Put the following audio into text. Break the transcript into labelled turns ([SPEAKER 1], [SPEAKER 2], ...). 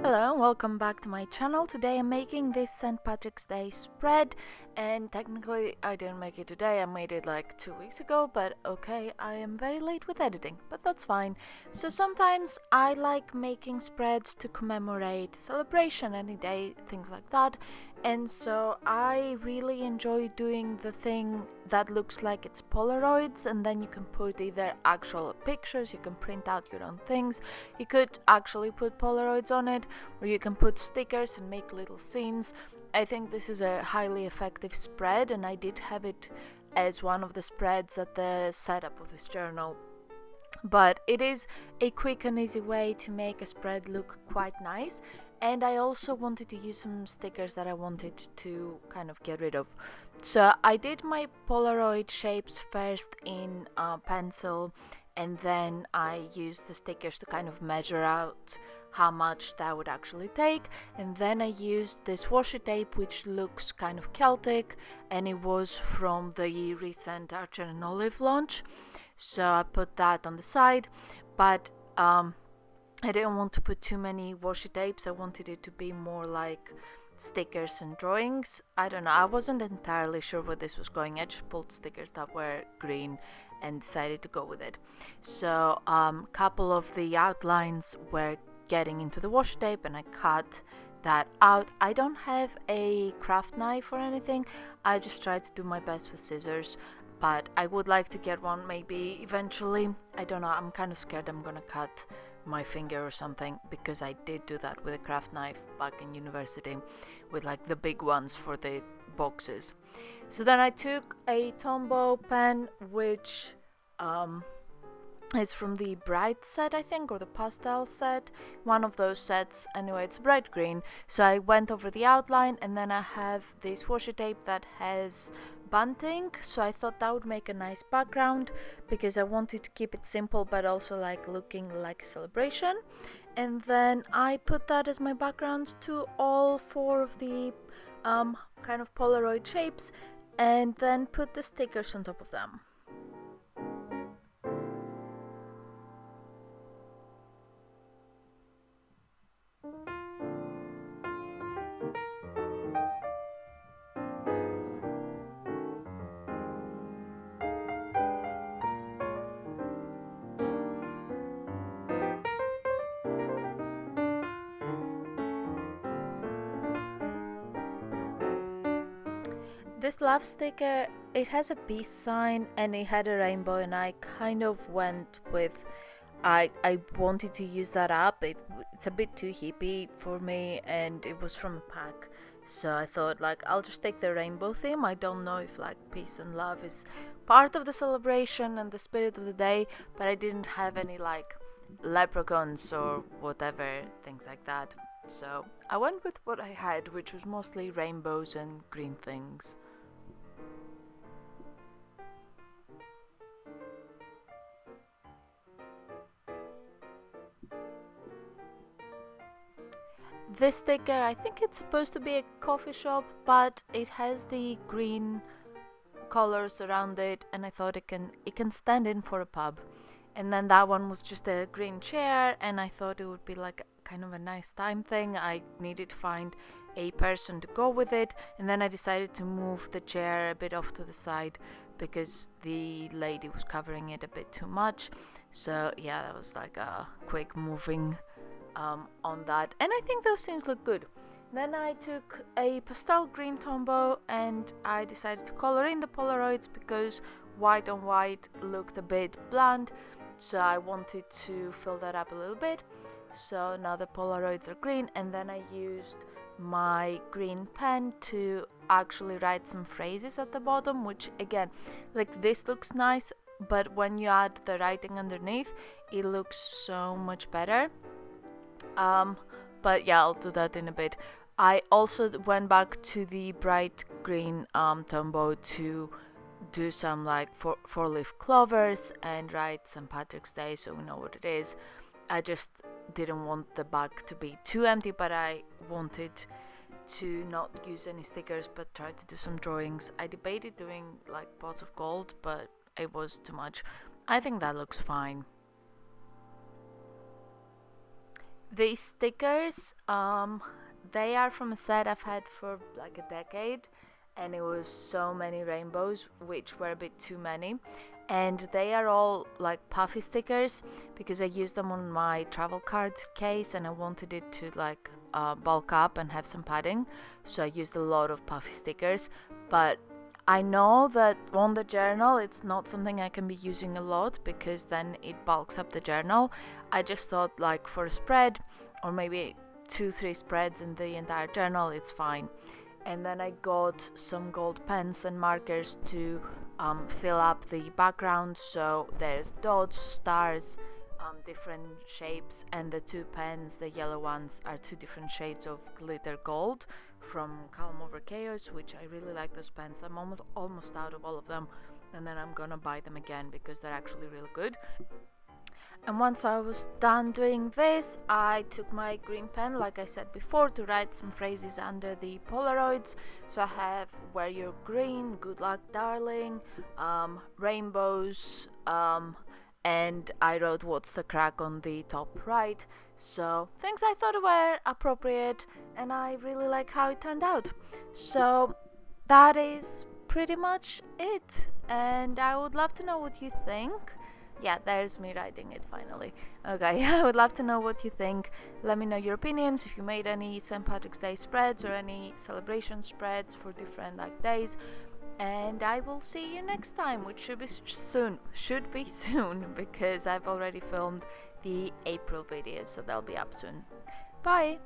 [SPEAKER 1] Hello and welcome back to my channel. Today I'm making this St. Patrick's Day spread, and technically I didn't make it today, I made it like 2 weeks ago, but okay, I am very late with editing, but that's fine. So sometimes I like making spreads to commemorate celebration, any day, things like that, and so I really enjoy doing the thing that looks like it's Polaroids, and then you can put either actual pictures, you can print out your own things, you could actually put Polaroids on it, or you can put stickers and make little scenes. I think this is a highly effective spread, and I did have it as one of the spreads at the setup of this journal. But it is a quick and easy way to make a spread look quite nice, and I also wanted to use some stickers that I wanted to kind of get rid of. So I did my Polaroid shapes first in pencil, and then I used the stickers to kind of measure out how much that would actually take, and then I used this washi tape which looks kind of Celtic, and it was from the recent Archer and Olive launch, so I put that on the side. But I didn't want to put too many washi tapes. I wanted it to be more like stickers and drawings. I don't know, I wasn't entirely sure where this was going. I just pulled stickers that were green and decided to go with it. So couple of the outlines were getting into the washi tape, and I cut that out. I don't have a craft knife or anything. I just try to do my best with scissors, but I would like to get one maybe eventually. I don't know, I'm kind of scared I'm gonna cut my finger or something, because I did do that with a craft knife back in university, with like the big ones for the boxes. So then I took a Tombow pen, which it's from the Bright set, I think, or the Pastel set, one of those sets. Anyway, it's bright green. So I went over the outline, and then I have this washi tape that has bunting, so I thought that would make a nice background, because I wanted to keep it simple but also like looking like a celebration. And then I put that as my background to all four of the kind of Polaroid shapes, and then put the stickers on top of them. This love sticker, it has a peace sign and it had a rainbow, and I kind of went with, I wanted to use that up. It's a bit too hippie for me, and it was from a pack, so I thought like I'll just take the rainbow theme. I don't know if like peace and love is part of the celebration and the spirit of the day, but I didn't have any like leprechauns or whatever, things like that. So I went with what I had, which was mostly rainbows and green things. This sticker, I think it's supposed to be a coffee shop, but it has the green colors around it, and I thought it can stand in for a pub. And then that one was just a green chair, and I thought it would be like kind of a nice time thing. I needed to find a person to go with it, and then I decided to move the chair a bit off to the side because the lady was covering it a bit too much. So yeah, that was like a quick moving on that, and I think those things look good. Then I took a pastel green Tombow, and I decided to color in the Polaroids because white on white looked a bit bland, so I wanted to fill that up a little bit. So now the Polaroids are green, and then I used my green pen to actually write some phrases at the bottom, which again, like this looks nice, but when you add the writing underneath, it looks so much better. But yeah, I'll do that in a bit. I also went back to the bright green Tombow to do some like four-leaf clovers and write St. Patrick's Day, so we know what it is. I just didn't want the back to be too empty, but I wanted to not use any stickers but try to do some drawings. I debated doing like pots of gold, but it was too much. I think that looks fine. These stickers, they are from a set I've had for like a decade, and it was so many rainbows, which were a bit too many. And they are all like puffy stickers because I used them on my travel card case and I wanted it to like bulk up and have some padding, so I used a lot of puffy stickers. But I know that on the journal it's not something I can be using a lot because then it bulks up the journal. I just thought like for a spread or maybe 2-3 spreads in the entire journal it's fine. And then I got some gold pens and markers to fill up the background, so there's dots, stars, different shapes, and the two pens, the yellow ones, are two different shades of glitter gold from Calm Over Chaos, which I really like those pens. I'm almost out of all of them, and then I'm gonna buy them again because they're actually really good. And once I was done doing this, I took my green pen, like I said before, to write some phrases under the polaroids. So I have "Wear your green," "Good luck darling," rainbows, and I wrote "What's the crack" on the top right. So things I thought were appropriate, and I really like how it turned out. So that is pretty much it, and I would love to know what you think. Yeah, there's me writing it finally. Okay, I would love to know what you think. Let me know your opinions, if you made any St. Patrick's Day spreads or any celebration spreads for different like days. And I will see you next time, which should be soon. Should be soon because I've already filmed the April video, so they'll be up soon. Bye!